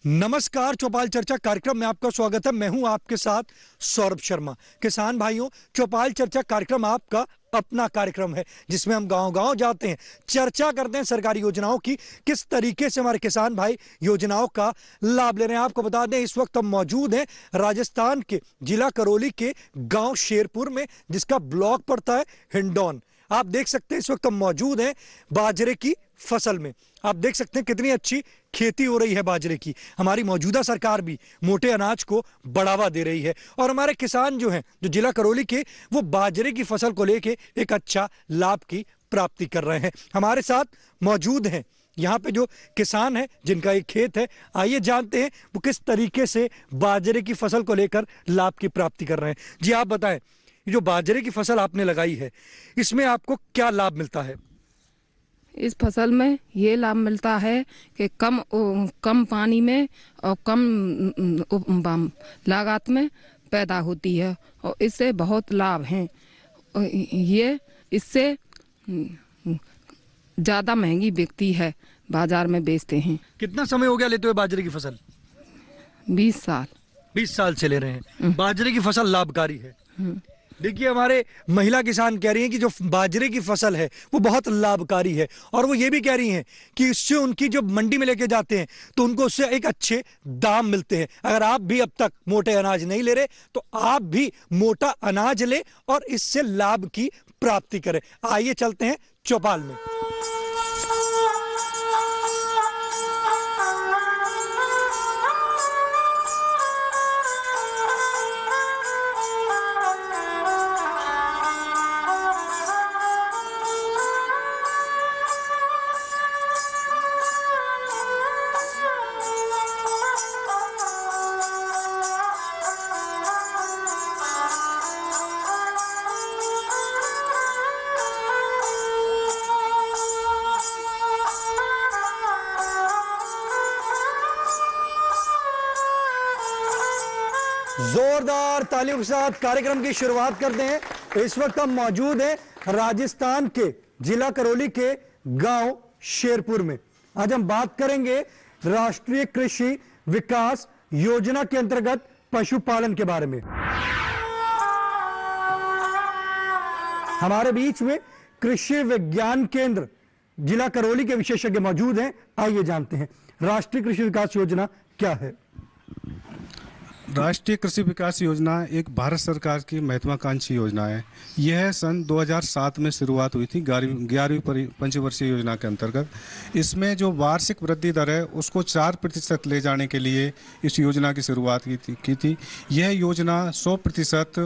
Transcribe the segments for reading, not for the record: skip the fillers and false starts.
नमस्कार, चौपाल चर्चा कार्यक्रम में आपका स्वागत है। मैं हूं आपके साथ सौरभ शर्मा। किसान भाइयों, चौपाल चर्चा कार्यक्रम आपका अपना कार्यक्रम है जिसमें हम गांव-गांव जाते हैं, चर्चा करते हैं सरकारी योजनाओं की, किस तरीके से हमारे किसान भाई योजनाओं का लाभ ले रहे हैं। आपको बता दें, इस वक्त हम मौजूद हैं राजस्थान के जिला करौली के गांव शेरपुर में, जिसका ब्लॉक पड़ता है हिंडौन। आप देख सकते हैं इस वक्त हम मौजूद हैं बाजरे की फसल में। आप देख सकते हैं कितनी अच्छी खेती हो रही है बाजरे की। हमारी मौजूदा सरकार भी मोटे अनाज को बढ़ावा दे रही है और हमारे किसान जो हैं, जो जिला करौली के, वो बाजरे की फसल को लेके एक अच्छा लाभ की प्राप्ति कर रहे हैं। हमारे साथ मौजूद हैं यहाँ पे जो किसान हैं जिनका एक खेत है। आइए जानते हैं वो किस तरीके से बाजरे की फसल को लेकर लाभ की प्राप्ति कर रहे हैं। जी, आप बताएं, जो बाजरे की फसल आपने लगाई है, इसमें आपको क्या लाभ मिलता है? इस फसल में ये लाभ मिलता है कि कम पानी में और कम लागत में पैदा होती है और इससे बहुत लाभ हैं। ये इससे ज़्यादा महंगी बिकती है, बाजार में बेचते हैं। कितना समय हो गया लेते हुए बाजरे की फसल? 20 साल। 20 साल से ले रहे हैं। बाजरे की फसल लाभकारी है। देखिए, हमारे महिला किसान कह रही हैं कि जो बाजरे की फसल है वो बहुत लाभकारी है और वो ये भी कह रही हैं कि इससे उनकी जो मंडी में लेके जाते हैं तो उनको उससे एक अच्छे दाम मिलते हैं। अगर आप भी अब तक मोटे अनाज नहीं ले रहे तो आप भी मोटा अनाज ले और इससे लाभ की प्राप्ति करें। आइए चलते हैं चौपाल में। जोरदार तालियों के साथ कार्यक्रम की शुरुआत करते हैं। इस वक्त हम मौजूद हैं राजस्थान के जिला करौली के गांव शेरपुर में। आज हम बात करेंगे राष्ट्रीय कृषि विकास योजना के अंतर्गत पशुपालन के बारे में। हमारे बीच में कृषि विज्ञान केंद्र जिला करौली के विशेषज्ञ मौजूद हैं। आइए जानते हैं राष्ट्रीय कृषि विकास योजना क्या है। राष्ट्रीय कृषि विकास योजना एक भारत सरकार की महत्वाकांक्षी योजना है। यह सन 2007 में शुरुआत हुई थी 11वीं पंचवर्षीय योजना के अंतर्गत। इसमें जो वार्षिक वृद्धि दर है उसको 4% ले जाने के लिए इस योजना की शुरुआत की थी। यह योजना 100%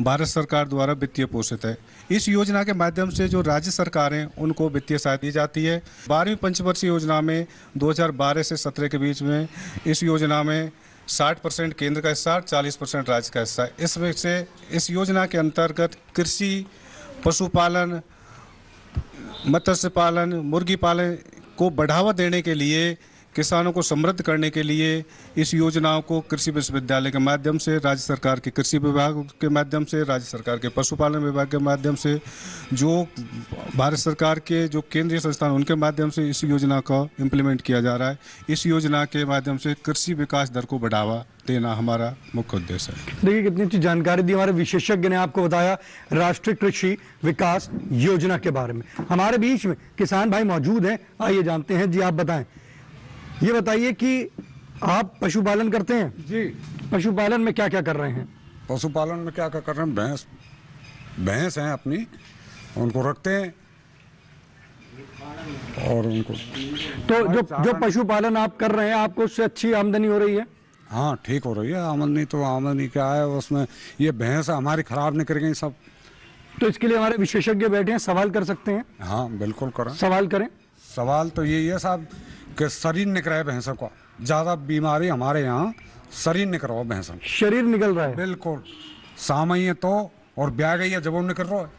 भारत सरकार द्वारा वित्तीय पोषित है। इस योजना के माध्यम से जो राज्य सरकार हैं उनको वित्तीय सहायता दी जाती है। 12वीं पंचवर्षीय योजना में 2012 से 17 के बीच में इस योजना में 60% केंद्र का हिस्सा, 40% राज्य का हिस्सा है। इसमें से इस योजना के अंतर्गत कृषि, पशुपालन, मत्स्य पालन, मुर्गी पालन को बढ़ावा देने के लिए, किसानों को समृद्ध करने के लिए इस योजनाओं को कृषि विश्वविद्यालय के माध्यम से, राज्य सरकार के कृषि विभाग के माध्यम से, राज्य सरकार के पशुपालन विभाग के माध्यम से, जो भारत सरकार के जो केंद्रीय संस्थान उनके माध्यम से इस योजना का इम्प्लीमेंट किया जा रहा है। इस योजना के माध्यम से कृषि विकास दर को बढ़ावा देना हमारा मुख्य उद्देश्य है। देखिए, कितनी अच्छी जानकारी दी हमारे विशेषज्ञ ने आपको बताया राष्ट्रीय कृषि विकास योजना के बारे में। हमारे बीच में किसान भाई मौजूद हैं। आइए जानते हैं। जी, आप बताएं, ये बताइए कि आप पशुपालन करते हैं? जी। पशुपालन में क्या क्या कर रहे हैं? पशुपालन में क्या क्या कर रहे हैं? भैंस हैं अपनी, उनको रखते हैं और उनको तो जो पशुपालन आप कर रहे हैं, आपको उससे अच्छी आमदनी हो रही है? हाँ, ठीक हो रही है आमदनी। तो आमदनी क्या है उसमें, ये भैंस हमारी खराब निकल गई सब। तो इसके लिए हमारे विशेषज्ञ बैठे हैं, सवाल कर सकते हैं? हाँ, बिल्कुल करें। सवाल करें। सवाल तो यही है साहब कि शरीर निकल रहा है भैंसों का। ज़्यादा बीमारी हमारे यहाँ शरीर निकल रहा है भैंसों, शरीर निकल रहा है। बिल्कुल सामई है तो, और ब्याह गई है जब वो निकल रहा है,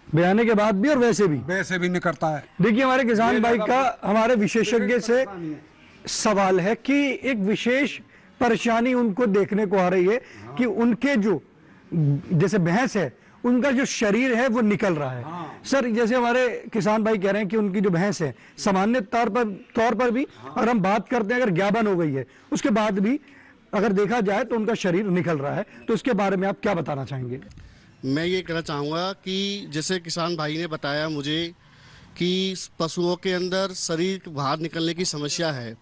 ब्याने के बाद भी और वैसे भी निकलता है। देखिए, हमारे किसान भाई का हमारे विशेषज्ञ से सवाल है कि एक विशेष परेशानी उनको देखने को आ रही है कि उनके जो जैसे भैंस है उनका जो शरीर है वो निकल रहा है। सर जैसे हमारे किसान भाई कह रहे हैं कि उनकी जो भैंस है सामान्य तौर पर भी अगर हम बात करते हैं अगर ज्ञापन हो गई है उसके बाद भी अगर देखा जाए तो उनका शरीर निकल रहा है, तो इसके बारे में आप क्या बताना चाहेंगे? मैं ये कहना चाहूँगा कि जैसे किसान भाई ने बताया मुझे कि पशुओं के अंदर शरीर बाहर निकलने की समस्या है।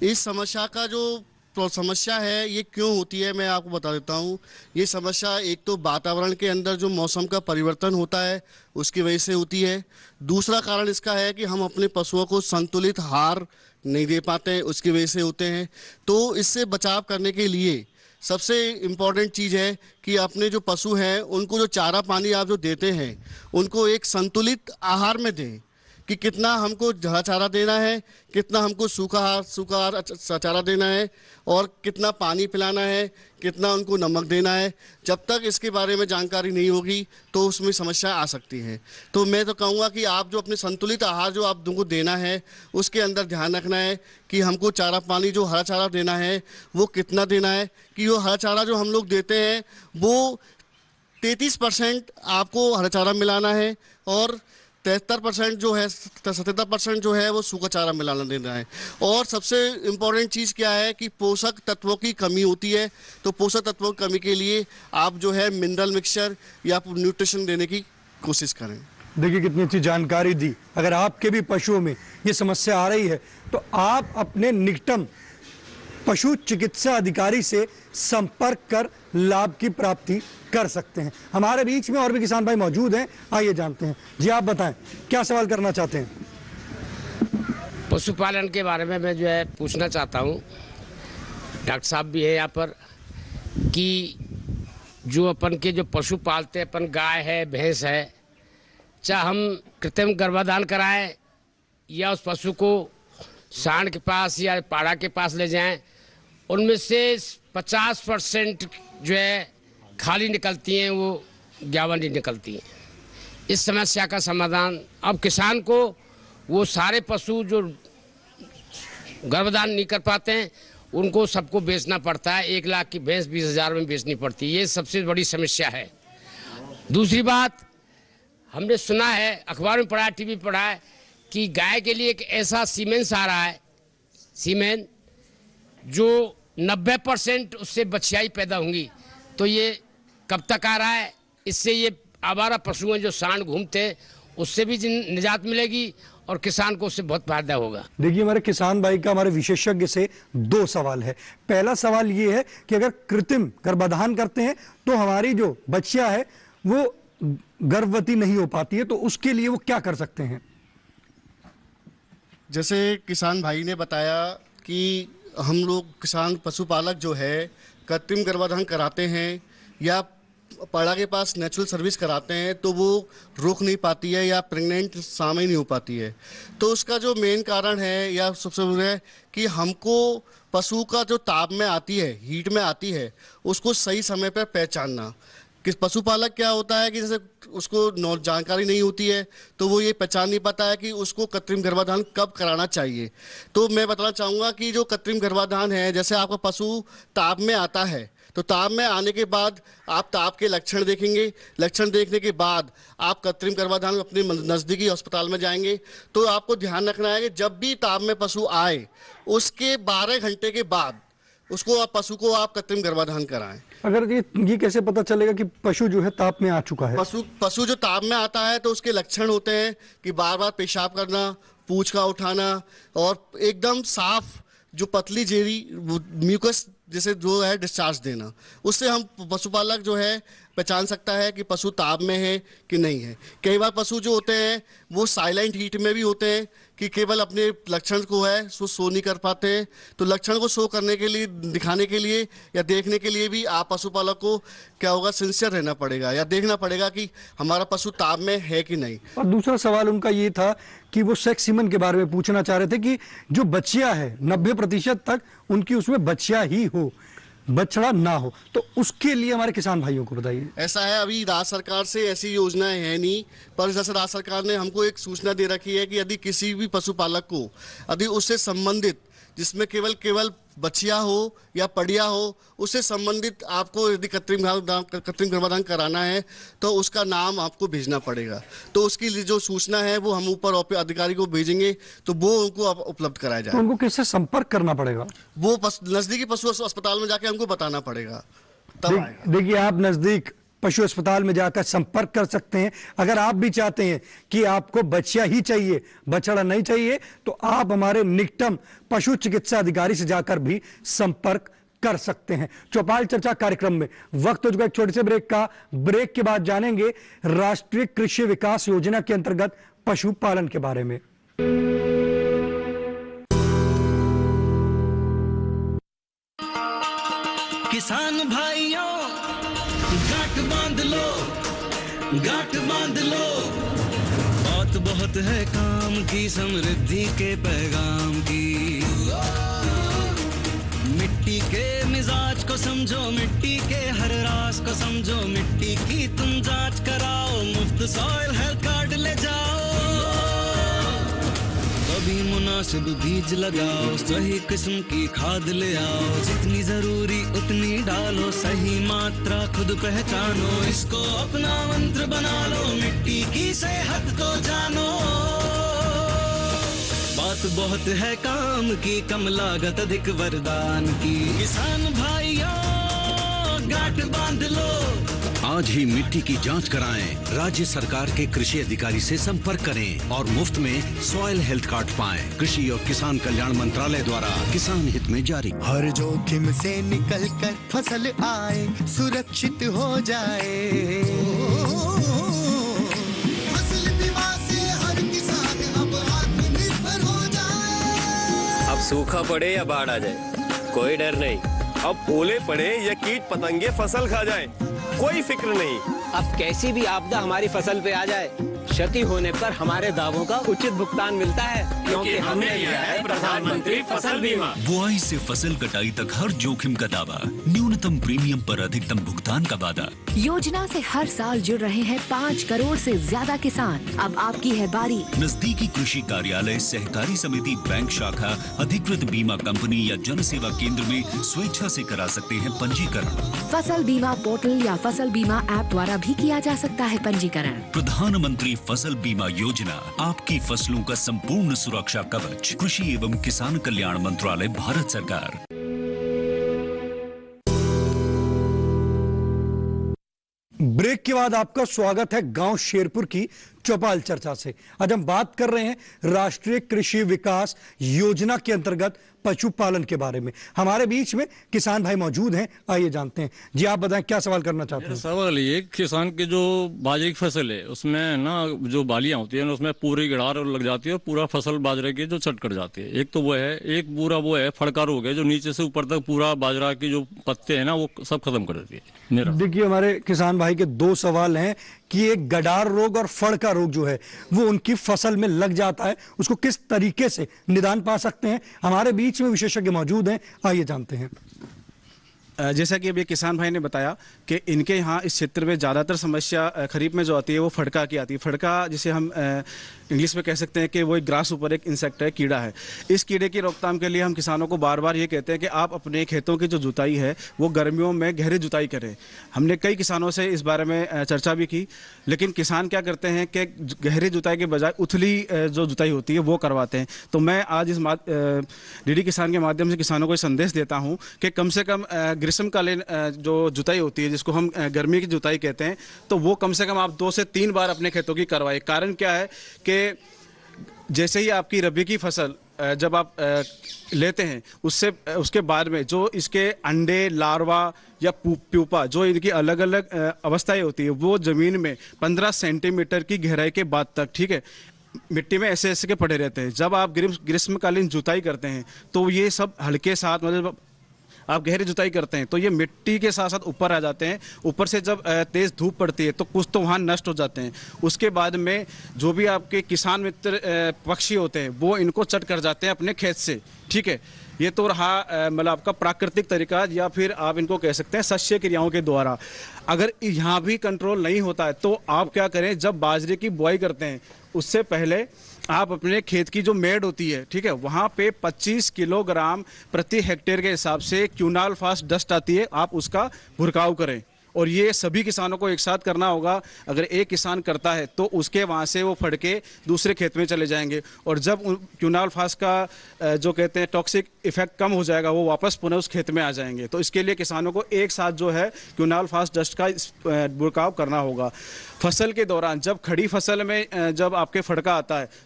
इस समस्या का जो समस्या है ये क्यों होती है मैं आपको बता देता हूँ। ये समस्या एक तो वातावरण के अंदर जो मौसम का परिवर्तन होता है उसकी वजह से होती है। दूसरा कारण इसका है कि हम अपने पशुओं को संतुलित आहार नहीं दे पाते हैं, उसकी वजह से होते हैं। तो इससे बचाव करने के लिए सबसे इम्पॉर्टेंट चीज़ है कि अपने जो पशु हैं उनको जो चारा पानी आप जो देते हैं उनको एक संतुलित आहार में दें कि कितना हमको हरा चारा देना है, कितना हमको सूखा चारा देना है और कितना पानी पिलाना है, कितना उनको नमक देना है। जब तक इसके बारे में जानकारी नहीं होगी तो उसमें समस्या आ सकती है। तो मैं तो कहूँगा कि आप जो अपने संतुलित आहार जो आप तुमको देना है उसके अंदर ध्यान रखना है कि हमको चारा पानी जो हरा चारा देना है वो कितना देना है, कि वो हरा चारा जो हम लोग देते हैं वो 33% आपको हरा चारा मिलाना है और 73% जो है 77% जो है वो सूखा चारा मिलाना देना है। और सबसे इम्पोर्टेंट चीज़ क्या है कि पोषक तत्वों की कमी होती है, तो पोषक तत्वों की कमी के लिए आप जो है मिनरल मिक्सचर या न्यूट्रिशन देने की कोशिश करें। देखिए कितनी अच्छी जानकारी दी। अगर आपके भी पशुओं में ये समस्या आ रही है तो आप अपने निकटम पशु चिकित्सा अधिकारी से संपर्क कर लाभ की प्राप्ति कर सकते हैं। हमारे बीच में और भी किसान भाई मौजूद हैं, आइए जानते हैं। जी आप बताएं क्या सवाल करना चाहते हैं? पशुपालन के बारे में मैं जो है पूछना चाहता हूँ, डॉक्टर साहब भी है यहाँ पर, कि जो अपन के जो पशु पालते हैं, अपन गाय है भैंस है, चाहे हम कृत्रिम गर्भाधान कराएं या उस पशु को सांड के पास या पाड़ा के पास ले जाएं, उनमें से 50% जो है खाली निकलती हैं, वो ज्ञावन नहीं निकलती हैं। इस समस्या का समाधान अब किसान को वो सारे पशु जो गर्भधान नहीं कर पाते हैं उनको सबको बेचना पड़ता है। 1 लाख की भैंस 20,000 में बेचनी पड़ती है। ये सबसे बड़ी समस्या है। दूसरी बात, हमने सुना है, अखबार में पढ़ा है, टीवी पढ़ा है कि गाय के लिए एक ऐसा सीमेंस आ रहा है, सीमेन, जो 90% उससे बछियाई पैदा होंगी। तो ये कब तक आ रहा है? इससे ये आवारा पशु हैं जो सांड घूमते हैं उससे भी निजात मिलेगी और किसान को उससे बहुत फायदा होगा। देखिए हमारे किसान भाई का हमारे विशेषज्ञ से 2 सवाल है। पहला सवाल ये है कि अगर कृत्रिम गर्भाधान करते हैं तो हमारी जो बच्चियां है वो गर्भवती नहीं हो पाती है, तो उसके लिए वो क्या कर सकते हैं? जैसे किसान भाई ने बताया कि हम लोग किसान पशुपालक जो है कृत्रिम गर्भाधान कराते हैं या पाड़ा के पास नेचुरल सर्विस कराते हैं तो वो रोक नहीं पाती है या प्रेग्नेंट सामने नहीं हो पाती है। तो उसका जो मेन कारण है या सबसे बड़ा है कि हमको पशु का जो ताप में आती है, हीट में आती है, उसको सही समय पर पहचानना। कि पशुपालक क्या होता है कि जैसे उसको जानकारी नहीं होती है तो वो ये पहचान नहीं पाता है कि उसको कृत्रिम गर्भाधान कब कराना चाहिए। तो मैं बताना चाहूँगा कि जो कृत्रिम गर्भाधान है, जैसे आपका पशु ताप में आता है तो ताप में आने के बाद आप ताप के लक्षण देखेंगे। लक्षण देखने के बाद आप कृत्रिम गर्भाधान अपने नज़दीकी अस्पताल में जाएंगे। तो आपको ध्यान रखना है कि जब भी ताप में पशु आए उसके 12 घंटे के बाद उसको आप पशु को आप कृत्रिम गर्भाधान कराएं। अगर ये कैसे पता चलेगा कि पशु जो है ताप में आ चुका है? पशु जो ताप में आता है तो उसके लक्षण होते हैं कि बार बार पेशाब करना, पूंछ का उठाना और एकदम साफ जो पतली जेरी म्यूकस जैसे जो है डिस्चार्ज देना। उससे हम पशुपालक जो है पहचान सकता है कि पशु ताप में है कि नहीं है। कई बार पशु जो होते हैं वो साइलेंट हीट में भी होते हैं कि केवल अपने लक्षण को है सो शो नहीं कर पाते हैं। तो लक्षण को शो करने के लिए, दिखाने के लिए या देखने के लिए भी आप पशुपालक को क्या होगा, सिंसियर रहना पड़ेगा या देखना पड़ेगा कि हमारा पशु ताप में है कि नहीं। और दूसरा सवाल उनका ये था कि वो सेक्स सीमन के बारे में पूछना चाह रहे थे कि जो बच्चियां है 90% तक उनकी उसमें बच्चियां ही हो, बछड़ा ना हो, तो उसके लिए हमारे किसान भाइयों को बताइए। ऐसा है, अभी राज्य सरकार से ऐसी योजनाएं है नहीं, पर जैसे राज्य सरकार ने हमको एक सूचना दे रखी है कि यदि किसी भी पशुपालक को यदि उससे संबंधित जिसमें केवल बछिया हो या पड़िया हो, उससे संबंधित आपको यदि कृत्रिम गर्भाधान कराना है तो उसका नाम आपको भेजना पड़ेगा। तो उसकी जो सूचना है वो हम ऊपर अधिकारी को भेजेंगे तो वो उनको उपलब्ध कराया जाए। तो उनको किससे संपर्क करना पड़ेगा? वो नजदीकी पशु अस्पताल में जाके हमको बताना पड़ेगा, तब आएगा। देखिए, आप नजदीक पशु अस्पताल में जाकर संपर्क कर सकते हैं। अगर आप भी चाहते हैं कि आपको बछिया ही चाहिए, बछड़ा नहीं चाहिए, तो आप हमारे निकटम पशु चिकित्सा अधिकारी से जाकर भी संपर्क कर सकते हैं। चौपाल चर्चा कार्यक्रम में वक्त हो चुका एक छोटे से ब्रेक का। ब्रेक के बाद जानेंगे राष्ट्रीय कृषि विकास योजना के अंतर्गत पशुपालन के बारे में। किसान भाइयों, गांठ बांध लो, गांठ बांध लो, बात बहुत है काम की, समृद्धि के पैगाम की। मिट्टी के मिजाज को समझो, मिट्टी के हर राज को समझो, मिट्टी की तुम जांच कराओ, मुफ्त सॉइल हेल्थ कार्ड ले जाओ। कभी मुनासिब बीज लगाओ, सही किस्म की खाद ले आओ, जितनी जरूरी उतनी डालो, सही मात्रा खुद पहचानो, इसको अपना मंत्र बना लो, मिट्टी की सेहत को जानो। बात बहुत है काम की, कम लागत अधिक वरदान की। किसान भाइयों, गांठ बांध लो, आज ही मिट्टी की जांच कराएं, राज्य सरकार के कृषि अधिकारी से संपर्क करें और मुफ्त में सॉइल हेल्थ कार्ड पाएं। कृषि और किसान कल्याण मंत्रालय द्वारा किसान हित में जारी। हर जोखिम से निकल कर फसल आए, सुरक्षित हो जाए, फसल बीमा से हर किसान अब आत्मनिर्भर हो जाए। अब सूखा पड़े या बाढ़ आ जाए, कोई डर नहीं। अब ओले पड़े या कीट पतंगे फसल खा जाए, कोई फिक्र नहीं। अब कैसी भी आपदा हमारी फसल पे आ जाए, क्षति होने पर हमारे दावों का उचित भुगतान मिलता है, क्योंकि हमने लिया है प्रधानमंत्री फसल बीमा। बुआई से फसल कटाई तक हर जोखिम का दावा, न्यूनतम प्रीमियम पर अधिकतम भुगतान का वादा। योजना से हर साल जुड़ रहे हैं 5 करोड़ से ज्यादा किसान। अब आपकी है बारी। नजदीकी कृषि कार्यालय, सहकारी समिति, बैंक शाखा, अधिकृत बीमा कंपनी या जन सेवा केंद्र में स्वेच्छा से करा सकते हैं पंजीकरण। फसल बीमा पोर्टल या फसल बीमा ऐप द्वारा भी किया जा सकता है पंजीकरण। प्रधानमंत्री फसल बीमा योजना, आपकी फसलों का संपूर्ण सुरक्षा कवच। कृषि एवं किसान कल्याण मंत्रालय, भारत सरकार। ब्रेक के बाद आपका स्वागत है गांव शेरपुर की चौपाल चर्चा से। आज हम बात कर रहे हैं राष्ट्रीय कृषि विकास योजना के अंतर्गत पशुपालन के बारे में। हमारे बीच में किसान भाई मौजूद हैं, आइए जानते हैं। जी, आप बताएं क्या सवाल करना चाहते हैं? सवाल ये, किसान की जो बाजरे की फसल है उसमें ना जो बालियां होती है ना, उसमें पूरी गिड़ार लग जाती है और पूरा फसल बाजरे की जो चट कट जाती है। एक तो वो है, एक पूरा वो है फड़का रोग है जो नीचे से ऊपर तक पूरा बाजरा की जो पत्ते हैं ना वो सब खत्म कर देती है। देखिए, हमारे किसान भाई के 2 सवाल हैं कि एक गडार रोग और फड़का रोग जो है वो उनकी फसल में लग जाता है, उसको किस तरीके से निदान पा सकते हैं। हमारे बीच में विशेषज्ञ मौजूद हैं, आइए जानते हैं। जैसा कि अभी किसान भाई ने बताया कि इनके यहाँ इस क्षेत्र में ज़्यादातर समस्या खरीफ में जो आती है वो फड़का की आती है। फड़का जिसे हम इंग्लिश में कह सकते हैं कि वो एक ग्रास ऊपर एक इंसेक्ट है, कीड़ा है। इस कीड़े की रोकथाम के लिए हम किसानों को बार बार ये कहते हैं कि आप अपने खेतों की जो जुताई है वो गर्मियों में गहरी जुताई करें। हमने कई किसानों से इस बारे में चर्चा भी की, लेकिन किसान क्या करते हैं कि गहरी जुताई के बजाय उथली जो जुताई होती है वो करवाते हैं। तो मैं आज इस डीडी किसान के माध्यम से किसानों को संदेश देता हूँ कि कम से कम ग्रीष्मकालीन जो जुताई होती है, जिसको हम गर्मी की जुताई कहते हैं, तो वो कम से कम आप 2 से 3 बार अपने खेतों की करवाएं। कारण क्या है कि जैसे ही आपकी रबी की फसल जब आप लेते हैं उसके बाद में जो इसके अंडे, लार्वा या प्यूपा, जो इनकी अलग अलग अवस्थाएं होती है, वो ज़मीन में 15 सेंटीमीटर की गहराई के बाद तक, ठीक है, मिट्टी में ऐसे ऐसे के पड़े रहते हैं। जब आप ग्रीष्मकालीन जुताई करते हैं तो ये सब हल्के साथ, मतलब आप गहरी जुताई करते हैं तो ये मिट्टी के साथ साथ ऊपर आ जाते हैं। ऊपर से जब तेज़ धूप पड़ती है तो कुछ तो वहाँ नष्ट हो जाते हैं। उसके बाद में जो भी आपके किसान मित्र पक्षी होते हैं वो इनको चट कर जाते हैं अपने खेत से, ठीक है। ये तो रहा मतलब आपका प्राकृतिक तरीका, या फिर आप इनको कह सकते हैं शस्य क्रियाओं के द्वारा। अगर यहाँ भी कंट्रोल नहीं होता है तो आप क्या करें, जब बाजरे की बुआई करते हैं उससे पहले आप अपने खेत की जो मेड़ होती है, ठीक है, वहाँ पे 25 किलोग्राम प्रति हेक्टेयर के हिसाब से क्यूनाल फास्ट डस्ट आती है, आप उसका भुरकाव करें। और ये सभी किसानों को एक साथ करना होगा। अगर एक किसान करता है तो उसके वहाँ से वो फड़ के दूसरे खेत में चले जाएंगे, और जब क्यूनाल फास्ट का जो कहते हैं टॉक्सिक इफेक्ट कम हो जाएगा, वो वापस पुनः उस खेत में आ जाएंगे। तो इसके लिए किसानों को एक साथ जो है क्यूनाल फास्ट डस्ट का भुरकाव करना होगा। फसल के दौरान जब खड़ी फसल में जब आपके फड़का आता है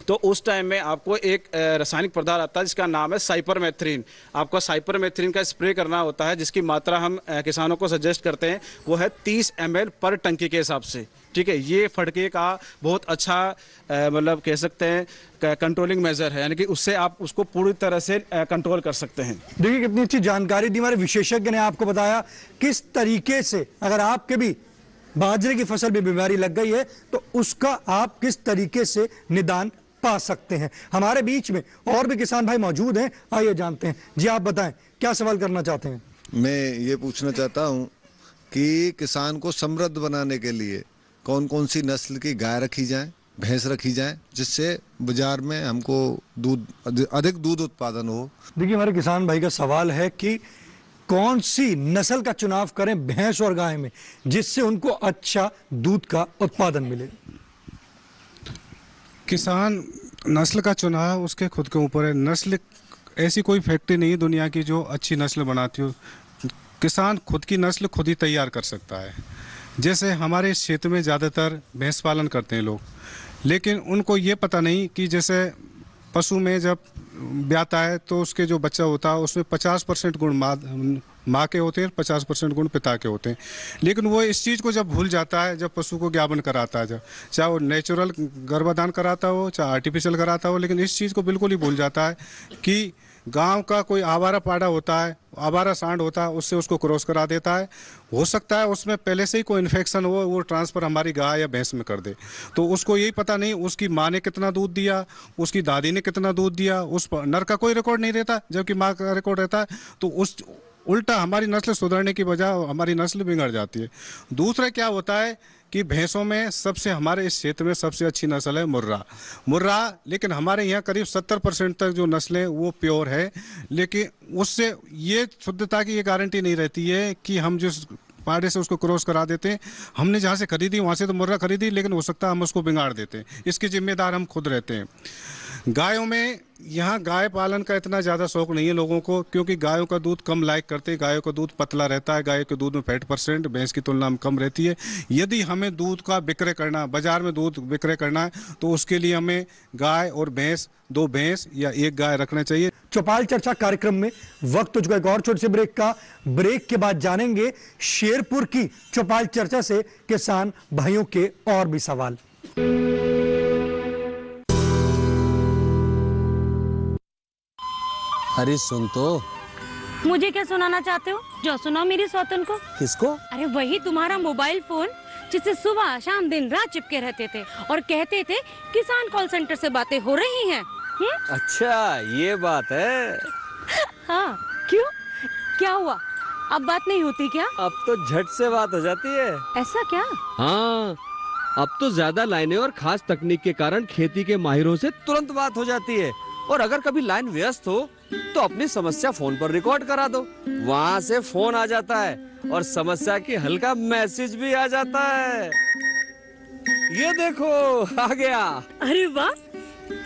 तो उस टाइम में आपको एक रासायनिक पदार्थ आता है जिसका नाम है साइपरमेथ्रिन। आपको साइपरमेथ्रिन का स्प्रे करना होता है, जिसकी मात्रा हम किसानों को सजेस्ट करते हैं वो है 30 ml पर टंकी के हिसाब से, ठीक है। ये फड़के का बहुत अच्छा मतलब कह सकते हैं कंट्रोलिंग मेजर है, यानी कि उससे आप उसको पूरी तरह से कंट्रोल कर सकते हैं। देखिए कितनी अच्छी जानकारी दी हमारे विशेषज्ञ ने, आपको बताया किस तरीके से अगर आपके भी बाजरे की फसल में बीमारी लग गई है तो उसका आप किस तरीके से निदान पा सकते हैं। हमारे बीच में और भी किसान भाई मौजूद हैं, आइए जानते हैं। जी आप बताएं, क्या सवाल करना चाहते हैं? मैं ये पूछना चाहता हूं कि किसान को समृद्ध बनाने के लिए कौन कौन सी नस्ल की गाय रखी जाए, भैंस रखी जाए, जिससे बाजार में हमको अधिक दूध उत्पादन हो। देखिए हमारे किसान भाई का सवाल है कि कौन सी नस्ल का चुनाव करें भैंस और गाय में, जिससे उनको अच्छा दूध का उत्पादन मिले। किसान नस्ल का चुनाव उसके खुद के ऊपर है। नस्ल ऐसी कोई फैक्ट्री नहीं है दुनिया की जो अच्छी नस्ल बनाती हो। किसान खुद की नस्ल खुद ही तैयार कर सकता है। जैसे हमारे इस क्षेत्र में ज़्यादातर भैंस पालन करते हैं लोग, लेकिन उनको ये पता नहीं कि जैसे पशु में जब ब्याता है तो उसके जो बच्चा होता है उसमें 50% गुण माँ के होते हैं, 50% गुण पिता के होते हैं। लेकिन वो इस चीज़ को जब भूल जाता है, जब पशु को ज्ञापन कराता है, जब चाहे वो नेचुरल गर्भाधान कराता हो चाहे आर्टिफिशियल कराता हो, लेकिन इस चीज़ को बिल्कुल ही भूल जाता है कि गांव का कोई आवारा पाड़ा होता है, आवारा सांड होता है, उससे उसको क्रॉस करा देता है। हो सकता है उसमें पहले से ही कोई इन्फेक्शन हो, वो ट्रांसफ़र हमारी गाय या भैंस में कर दे। तो उसको यही पता नहीं उसकी माँ ने कितना दूध दिया, उसकी दादी ने कितना दूध दिया, उस नर का कोई रिकॉर्ड नहीं रहता जबकि माँ का रिकॉर्ड रहता है। तो उस उल्टा हमारी नस्ल सुधरने की बजाय हमारी नस्ल बिगड़ जाती है। दूसरा क्या होता है कि भैंसों में सबसे हमारे इस क्षेत्र में सबसे अच्छी नस्ल है मुर्रा, लेकिन हमारे यहाँ करीब 70% तक जो नस्लें वो प्योर है, लेकिन उससे ये शुद्धता की ये गारंटी नहीं रहती है कि हम जिस पाड़े से उसको क्रॉस करा देते हैं, हमने जहाँ से खरीदी वहाँ से तो मुर्रा खरीदी, लेकिन हो सकता है हम उसको बिगाड़ देते हैं। इसके जिम्मेदार हम खुद रहते हैं। गायों में यहाँ गाय पालन का इतना ज़्यादा शौक नहीं है लोगों को, क्योंकि गायों का दूध कम लाइक करते हैं। गायों का दूध पतला रहता है, गाय के दूध में फैट % भैंस की तुलना में कम रहती है। यदि हमें दूध का विक्रय करना, बाजार में दूध विक्रय करना है, तो उसके लिए हमें गाय और भैंस, 2 भैंस या 1 गाय रखना चाहिए। चौपाल चर्चा कार्यक्रम में वक्त हो चुका है एक और छोटे से ब्रेक का। ब्रेक के बाद जानेंगे शेरपुर की चौपाल चर्चा से किसान भाइयों के और भी सवाल। अरे सुन तो। मुझे क्या सुनाना चाहते हो? जो सुनाओ मेरी सौतन को। किसको? अरे वही तुम्हारा मोबाइल फोन जिससे सुबह शाम दिन रात चिपके रहते थे और कहते थे किसान कॉल सेंटर से बातें हो रही हैं। अच्छा ये बात है। हाँ क्यों, क्या हुआ? अब बात नहीं होती क्या? अब तो झट से बात हो जाती है। ऐसा क्या? हाँ, अब तो ज्यादा लाइनें और खास तकनीक के कारण खेती के माहिरों से तुरंत बात हो जाती है। और अगर कभी लाइन व्यस्त हो तो अपनी समस्या फोन पर रिकॉर्ड करा दो, वहाँ से फोन आ जाता है और समस्या की हल का मैसेज भी आ जाता है। ये देखो आ गया। अरे वाह,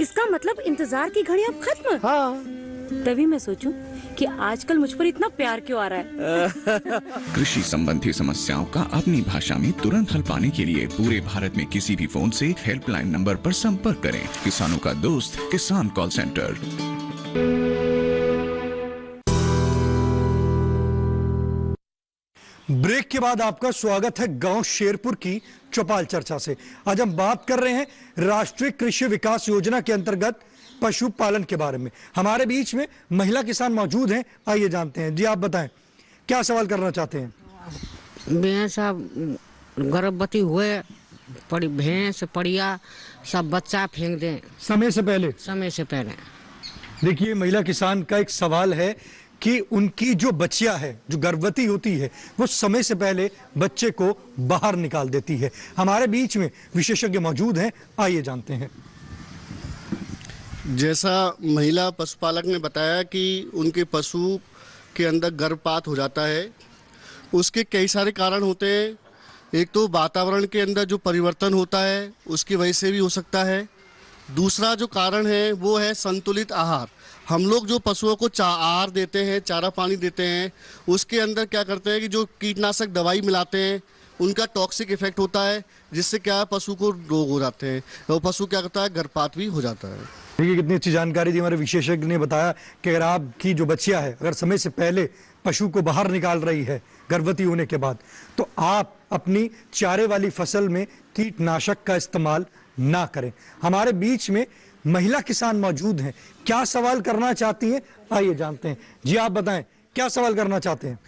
इसका मतलब इंतजार की घड़ी अब खत्म। हाँ। तभी मैं सोचूं कि आजकल मुझ पर इतना प्यार क्यों आ रहा है। कृषि संबंधी समस्याओं का अपनी भाषा में तुरंत हल पाने के लिए पूरे भारत में किसी भी फोन से हेल्पलाइन नंबर पर संपर्क करें। किसानों का दोस्त किसान कॉल सेंटर। ब्रेक के बाद आपका स्वागत है गांव शेरपुर की चौपाल चर्चा से। आज हम बात कर रहे हैं राष्ट्रीय कृषि विकास योजना के अंतर्गत पशुपालन के बारे में। हमारे बीच में महिला किसान मौजूद हैं, आइए जानते हैं। जी आप बताएं, क्या सवाल करना चाहते हैं? भैंस गर्भवती हुए पड़ी भैंस पड़िया सब बच्चा फेंक दें समय से पहले। समय से पहले। देखिए महिला किसान का एक सवाल है कि उनकी जो बच्चियां है, जो गर्भवती होती है, वो समय से पहले बच्चे को बाहर निकाल देती है। हमारे बीच में विशेषज्ञ मौजूद हैं, आइए जानते हैं। जैसा महिला पशुपालक ने बताया कि उनके पशु के अंदर गर्भपात हो जाता है, उसके कई सारे कारण होते हैं। एक तो वातावरण के अंदर जो परिवर्तन होता है उसकी वजह से भी हो सकता है। दूसरा जो कारण है वो है संतुलित आहार। हम लोग जो पशुओं को आहार देते हैं, चारा पानी देते हैं, उसके अंदर क्या करते हैं कि जो कीटनाशक दवाई मिलाते हैं उनका टॉक्सिक इफेक्ट होता है, जिससे क्या है पशु को रोग हो जाते हैं और पशु क्या करता है गर्भपात भी हो जाता है। देखिए कितनी अच्छी जानकारी दी हमारे विशेषज्ञ ने बताया कि अगर आपकी जो बच्चियां है अगर समय से पहले पशु को बाहर निकाल रही है गर्भवती होने के बाद, तो आप अपनी चारे वाली फसल में कीटनाशक का इस्तेमाल ना करें। हमारे बीच में महिला किसान मौजूद हैं, क्या सवाल करना चाहती हैं आइए जानते हैं। जी आप बताएं क्या सवाल करना चाहते हैं।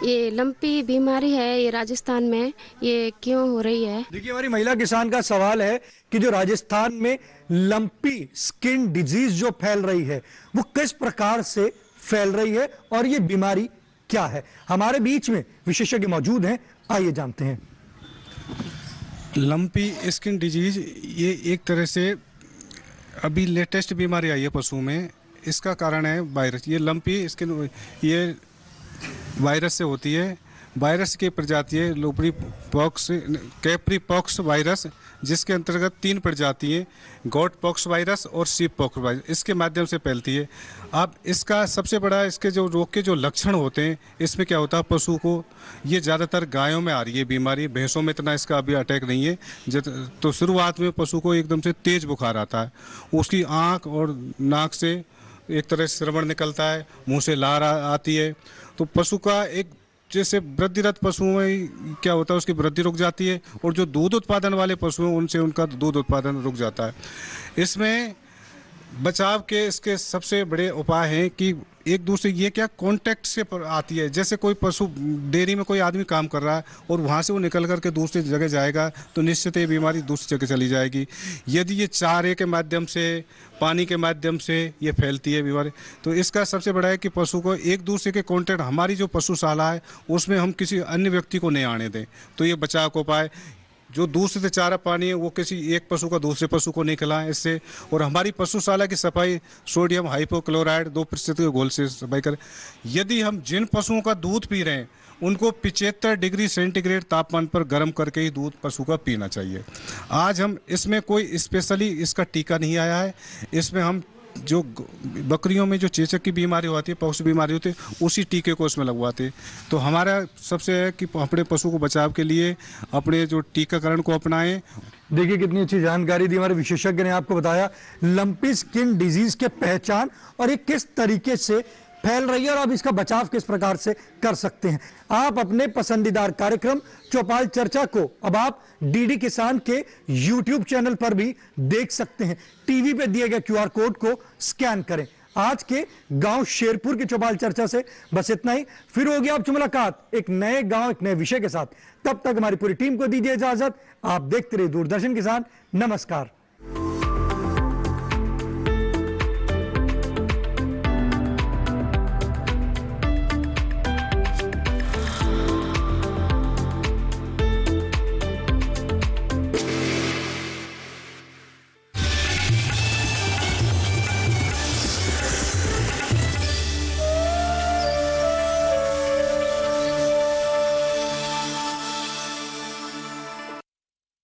ये लंपी बीमारी है, ये राजस्थान में ये क्यों हो रही है? देखिए हमारी महिला किसान का सवाल है कि जो राजस्थान में लंपी स्किन डिजीज जो फैल रही है वो किस प्रकार से फैल रही है और ये बीमारी क्या है। हमारे बीच में विशेषज्ञ मौजूद हैं, आइए जानते हैं। लंपी स्किन डिजीज ये एक तरह से अभी लेटेस्ट बीमारी आई है पशु में। इसका कारण है वायरस। ये लंपी स्किन ये वायरस से होती है। वायरस की प्रजाति है लोपरी पॉक्स, कैप्री पॉक्स वायरस, जिसके अंतर्गत 3 प्रजाति है, गॉट पॉक्स वायरस और शीप पॉक्स वायरस, इसके माध्यम से फैलती है। अब इसका सबसे बड़ा इसके जो रोग के जो लक्षण होते हैं, इसमें क्या होता है पशु को, ये ज़्यादातर गायों में आ रही है बीमारी, भैंसों में इतना इसका अभी अटैक नहीं है। तो शुरुआत में पशु को एकदम से तेज बुखार आता है, उसकी आँख और नाक से एक तरह से श्रवण निकलता है, मुँह से लार आती है। तो पशु का एक जैसे वृद्धिरत पशुओं में क्या होता है उसकी वृद्धि रुक जाती है, और जो दूध उत्पादन वाले पशु हैं उनसे उनका दूध उत्पादन रुक जाता है। इसमें बचाव के इसके सबसे बड़े उपाय हैं कि एक दूसरे ये क्या कांटेक्ट से आती है। जैसे कोई पशु डेयरी में कोई आदमी काम कर रहा है और वहाँ से वो निकल करके दूसरी जगह जाएगा तो निश्चित ये बीमारी दूसरी जगह चली जाएगी। यदि ये चारे के माध्यम से, पानी के माध्यम से ये फैलती है बीमारी, तो इसका सबसे बड़ा है कि पशु को एक दूसरे के कांटेक्ट, हमारी जो पशुशाला है उसमें हम किसी अन्य व्यक्ति को नहीं आने दें। तो ये बचाव का उपाय, जो दूसरे से चारा पानी है वो किसी एक पशु का दूसरे पशु को नहीं खिलाएं इससे। और हमारी पशुशाला की सफाई सोडियम हाइपोक्लोराइड 2% के घोल से सफाई करें। यदि हम जिन पशुओं का दूध पी रहे हैं उनको 75 डिग्री सेंटीग्रेड तापमान पर गर्म करके ही दूध पशु का पीना चाहिए। आज हम इसमें कोई स्पेशली इसका टीका नहीं आया है, इसमें हम जो बकरियों में जो चेचक की बीमारी होती है, पशु बीमारी होती है, उसी टीके को उसमें लगवाते। तो हमारा सबसे है कि अपने पशु को बचाव के लिए अपने जो टीकाकरण को अपनाएं। देखिए कितनी अच्छी जानकारी दी हमारे विशेषज्ञ ने आपको बताया लंपी स्किन डिजीज के पहचान और ये किस तरीके से फैल रही है और आप इसका बचाव किस प्रकार से कर सकते हैं। आप अपने पसंदीदार कार्यक्रम चौपाल चर्चा को अब आप डीडी किसान के YouTube चैनल पर भी देख सकते हैं। टीवी पे दिए गए QR कोड को स्कैन करें। आज के गांव शेरपुर की चौपाल चर्चा से बस इतना ही। फिर होगी आपसे मुलाकात एक नए गांव, एक नए विषय के साथ। तब तक हमारी पूरी टीम को दीजिए इजाजत। आप देखते रहिए दूरदर्शन किसान। नमस्कार।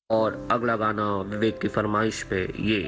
और अगला गाना विवेक की फरमाइश पे ये